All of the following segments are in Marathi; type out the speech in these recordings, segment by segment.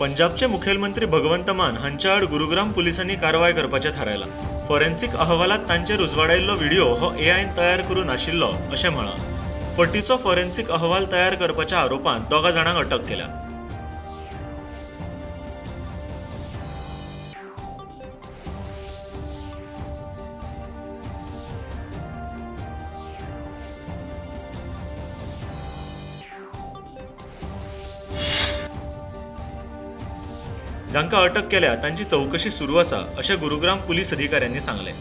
पंजाबचे मुखेलमंत्री भगवंत मान हांच्या आड गुरुग्राम पुलिसांनी कारवाय करपाचें थारायला। फॉरेन्सिक अहवालात तांचेर उजवाडायिल्लो व्हिडिओ हो एआयन तयार करून आशिल्लो अशें म्हळां। फटीचो फॉरेन्सिक अहवाल तयार करपाच्या आरोपांत दोगा जाणांक अटक केल्या। जांकां अटक केल्या तांची चौकशी सुरू आसा अशें गुरुग्राम पुलीस अधिकाऱ्यांनी सांगलें।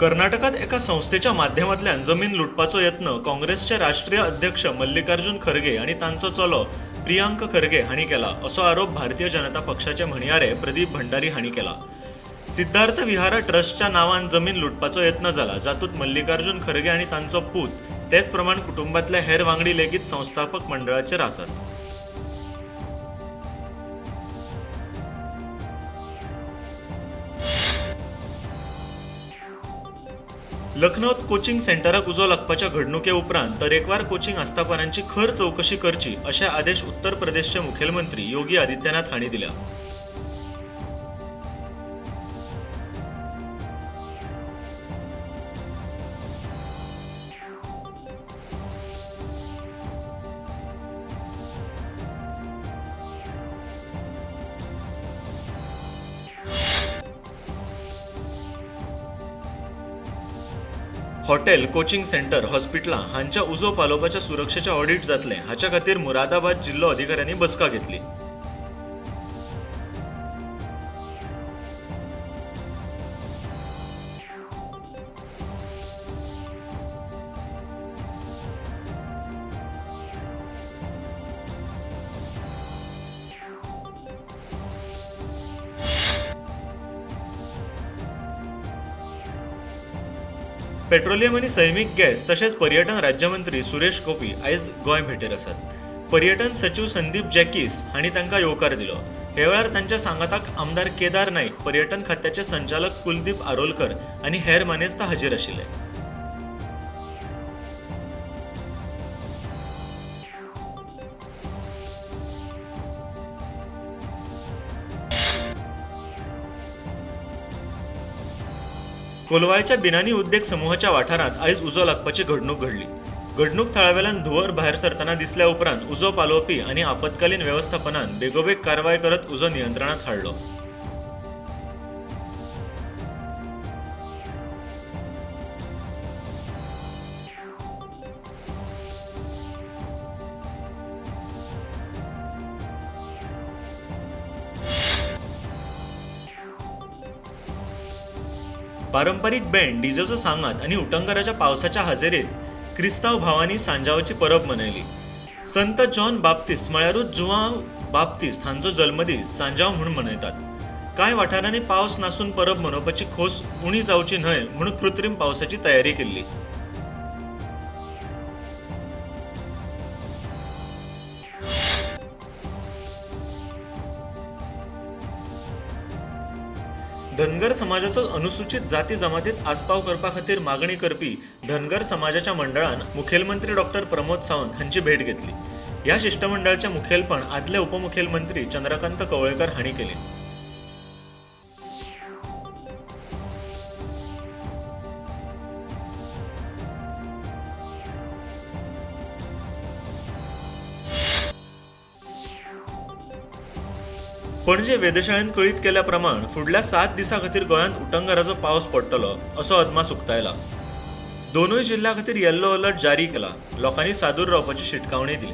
कर्नाटकात एका संस्थेच्या माध्यमांतल्यान जमीन लुटपाचो यत्न काँग्रेसचे राष्ट्रीय अध्यक्ष मल्लिकार्जुन खरगे आणि तांचो चलो प्रियांक खरगे हांणी केला असो आरोप भारतीय जनता पक्षाचे म्हणयारे प्रदीप भंडारी हांणी केला। सिद्धार्थ विहारा ट्रस्टच्या नांवान जमीन लुटपाचो यत्न जाला, जातूंत मल्लिकार्जुन खरगे आणि तांचो पूत तेच प्रमाण कुटुंबातले हेर वांगडी लेगीत संस्थापक मंडळाचेर आसात। लखनौत कोचिंग सेंटराक उजो लागपाच्या घडणुके उपरांत तरेकवार कोचिंग आस्थापनांची खर चौकशी करची अशे आदेश उत्तर प्रदेशचे मुखेलमंत्री योगी आदित्यनाथ हांणी दिल्या। हॉटेल, कोचिंग सेंटर, हॉस्पिटलां हांच्या उजो पालोवपाच्या सुरक्षेचे ऑडिट जातले हाच्या खातीर मुरादाबाद जिल्लो अधिकाऱ्यांनी बसका घेतली। पेट्रोलियम आणि सैमीक गॅस तशेंच पर्यटन राज्यमंत्री सुरेश गोपी आयज गोंय भेटेर आसात। पर्यटन सचिव संदीप जॅकीस हांणी तांकां येवकार दिलो। हे वेळार तांच्या सांगाताक आमदार केदार नाईक, पर्यटन खात्याचे संचालक कुलदीप आरोलकर आनी हेर मानेस्ता हाजीर आशिल्ले। कोलवाळच्या बिनानी उद्देग समूहाच्या वाठारांत आयज उजो लागपाची घडणूक घडली। घडणूक थळावेल्यान धुंवर भायर सरतना दिसल्या उपरांत उजो पालोवपी आनी आपतकालीन वेवस्थापनान बेगोबेग कारवाय करत उजो नियंत्रणात हाडलो। पारंपरिक बँड, डीजेचो सांगात आणि उटंगराच्या पावसाच्या हाजेरीत क्रिस्तांव भावांनी सांजावाची परब मनयली। संत जॉन बाप्तिस्ट म्हळ्यारूच जुआंव बाप्तिस्ट हांचो जल्मदीस सांजाव म्हणून मनयतात। कांय वाठारांनी पावस नासून परब मनोवपाची खोस उणी जावची न्हय म्हणून कृत्रीम पावसाची तयारी केल्ली। धनगर समाजाचो अनुसूचित जाती जमातीत आस्पाव करपा खातीर मागणी करपी धनगर समाजाच्या मंडळान मुखेलमंत्री डॉक्टर प्रमोद सावंत हांची भेट घेतली। ह्या शिष्टमंडळाचे मुखेलपण आदले उपमुखेलमंत्री चंद्रकांत कवळेकर हांणी केले। पणजे वेधशाळेन कळीत केल्या प्रमाण फुडल्या 7 दिसां खातीर गोंयांत उटंगराचो पावस पडटलो असो अदमास उक्तायला। दोनूय जिल्ह्यां खातीर येल्लो अलर्ट जारी केला। लोकांनी सादूर रावपाची शिटकावणी दिली।